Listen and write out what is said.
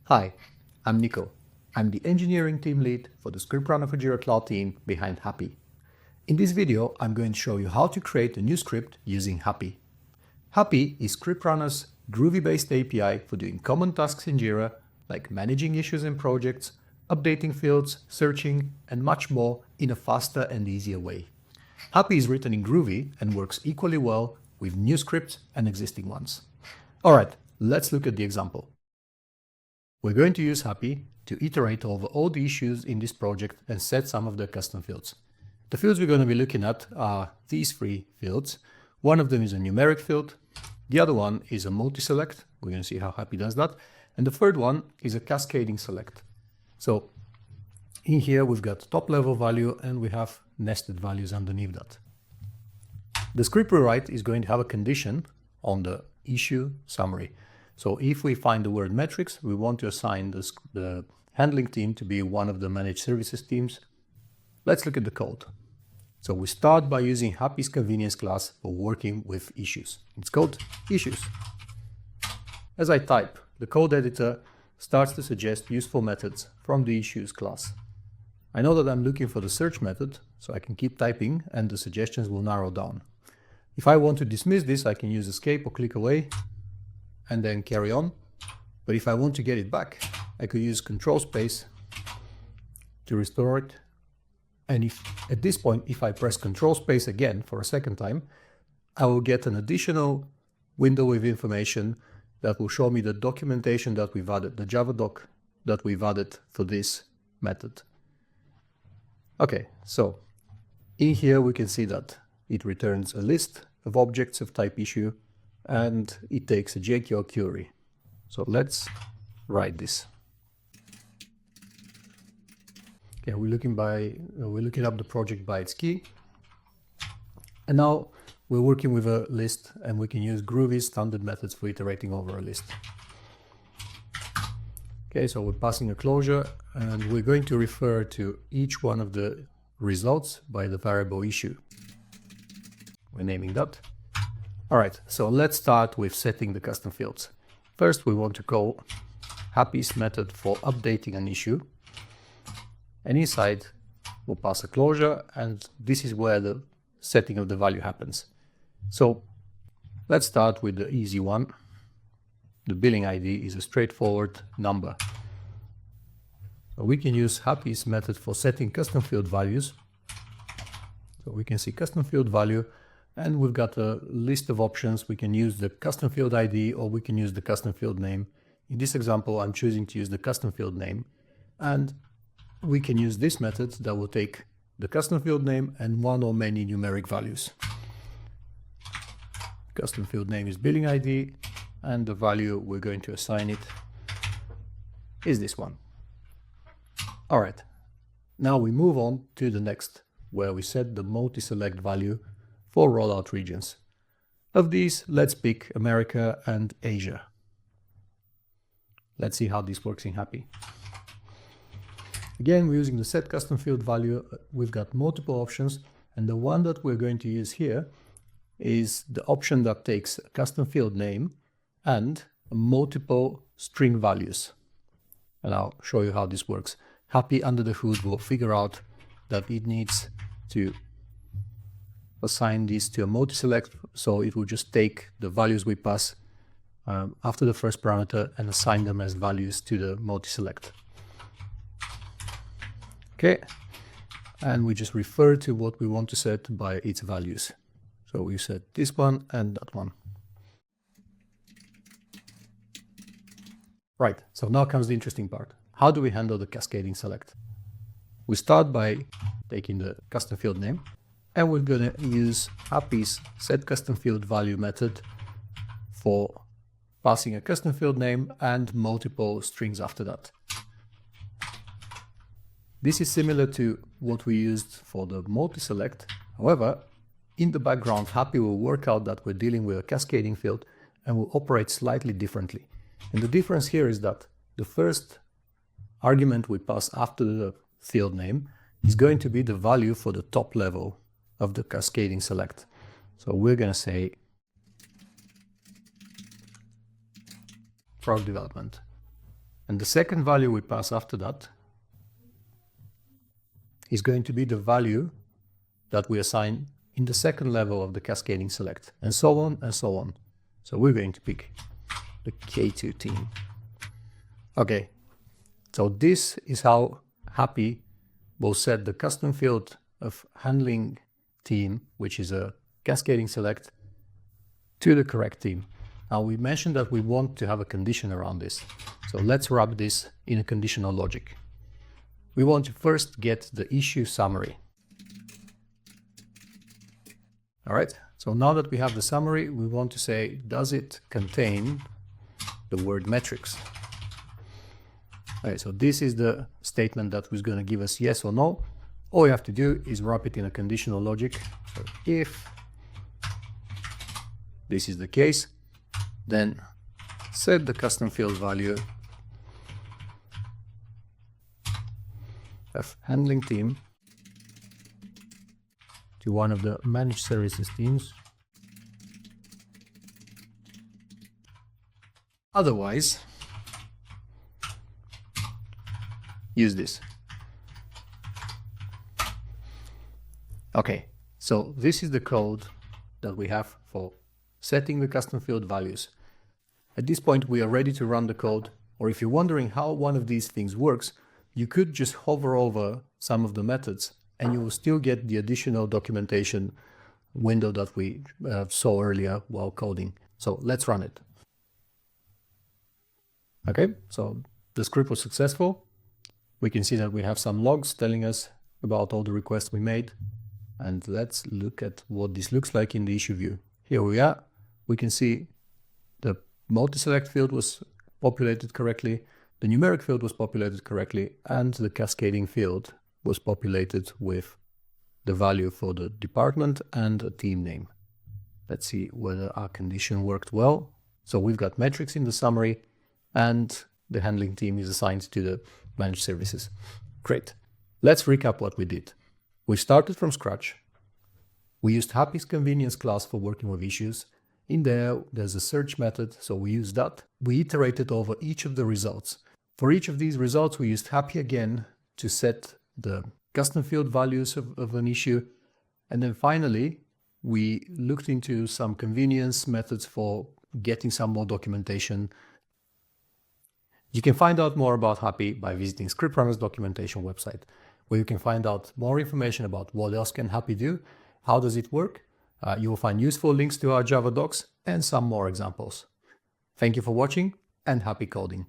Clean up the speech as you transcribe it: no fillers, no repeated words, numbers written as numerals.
Hi, I'm Niko. I'm the engineering team lead for the ScriptRunner for Jira Cloud team behind HAPi. In this video, I'm going to show you how to create a new script using HAPi. HAPi is ScriptRunner's Groovy-based API for doing common tasks in Jira, like managing issues in projects, updating fields, searching, and much more in a faster and easier way. HAPi is written in Groovy and works equally well with new scripts and existing ones. Alright, let's look at the example. We're going to use HAPi to iterate over all the issues in this project and set some of the custom fields. The fields we're going to be looking at are these three fields. One of them is a numeric field. The other one is a multi-select. We're going to see how HAPi does that. And the third one is a cascading select. So in here we've got top level value and we have nested values underneath that. The script we write is going to have a condition on the issue summary. So if we find the word metrics, we want to assign the handling team to be one of the managed services teams. Let's look at the code. So we start by using HAPi's convenience class for working with issues. It's called issues. As I type, the code editor starts to suggest useful methods from the issues class. I know that I'm looking for the search method, so I can keep typing and the suggestions will narrow down. If I want to dismiss this, I can use escape or click away and then carry on. But if I want to get it back, I could use control space to restore it. And if at this point, if I press control space again for a second time, I will get an additional window with information that will show me the documentation that we've added, the Java doc that we've added for this method. Okay, so in here we can see that it returns a list of objects of type issue and it takes a JQL query. So let's write this. Okay, we're looking up the project by its key. And now we're working with a list and we can use Groovy's standard methods for iterating over a list. Okay, so we're passing a closure and we're going to refer to each one of the results by the variable issue. We're naming that. All right, so let's start with setting the custom fields. First, we want to call HAPi's method for updating an issue. And inside, we'll pass a closure, and this is where the setting of the value happens. So let's start with the easy one. The billing ID is a straightforward number. So we can use HAPi's method for setting custom field values. So we can see custom field value. And we've got a list of options. We can use the custom field ID or we can use the custom field name. In this example, I'm choosing to use the custom field name. And we can use this method that will take the custom field name and one or many numeric values. Custom field name is billing ID and the value we're going to assign it is this one. All right, now we move on to the next where we set the multi-select value for rollout regions. Of these, let's pick America and Asia. Let's see how this works in HAPi. Again, we're using the set custom field value. We've got multiple options, and the one that we're going to use here is the option that takes a custom field name and multiple string values. And I'll show you how this works. HAPi under the hood will figure out that it needs to assign this to a multi-select, so it will just take the values we pass after the first parameter and assign them as values to the multi-select. Okay, and we just refer to what we want to set by its values. So we set this one and that one. Right, so now comes the interesting part. How do we handle the cascading select? We start by taking the custom field name, and we're going to use HAPi's set custom field value method for passing a custom field name and multiple strings after that. This is similar to what we used for the multi-select. However, in the background, HAPi will work out that we're dealing with a cascading field and will operate slightly differently. And the difference here is that the first argument we pass after the field name is going to be the value for the top level of the cascading select. So we're going to say product development. And the second value we pass after that is going to be the value that we assign in the second level of the cascading select, and so on and so on. So we're going to pick the K2 team. Okay, so this is how HAPi will set the custom field of handling team, which is a cascading select, to the correct team. Now we mentioned that we want to have a condition around this. So let's wrap this in a conditional logic. We want to first get the issue summary. All right, so now that we have the summary, we want to say, does it contain the word metrics? All right, so this is the statement that was going to give us yes or no. All we have to do is wrap it in a conditional logic. So if this is the case, then set the custom field value of handling team to one of the managed services teams. Otherwise, use this. Okay, so this is the code that we have for setting the custom field values. At this point, we are ready to run the code, or if you're wondering how one of these things works, you could just hover over some of the methods and you will still get the additional documentation window that we saw earlier while coding. So let's run it. Okay, so the script was successful. We can see that we have some logs telling us about all the requests we made. And let's look at what this looks like in the issue view. Here we are. We can see the multi-select field was populated correctly, the numeric field was populated correctly, and the cascading field was populated with the value for the department and a team name. Let's see whether our condition worked well. So we've got metrics in the summary, and the handling team is assigned to the managed services. Great. Let's recap what we did. We started from scratch. We used HAPi's convenience class for working with issues. In there, there's a search method, so we used that. We iterated over each of the results. For each of these results, we used HAPi again to set the custom field values of an issue. And then finally, we looked into some convenience methods for getting some more documentation. You can find out more about HAPi by visiting ScriptRunner's documentation website, where you can find out more information about what else can HAPi do, how does it work. You will find useful links to our Java docs and some more examples. Thank you for watching, and happy coding.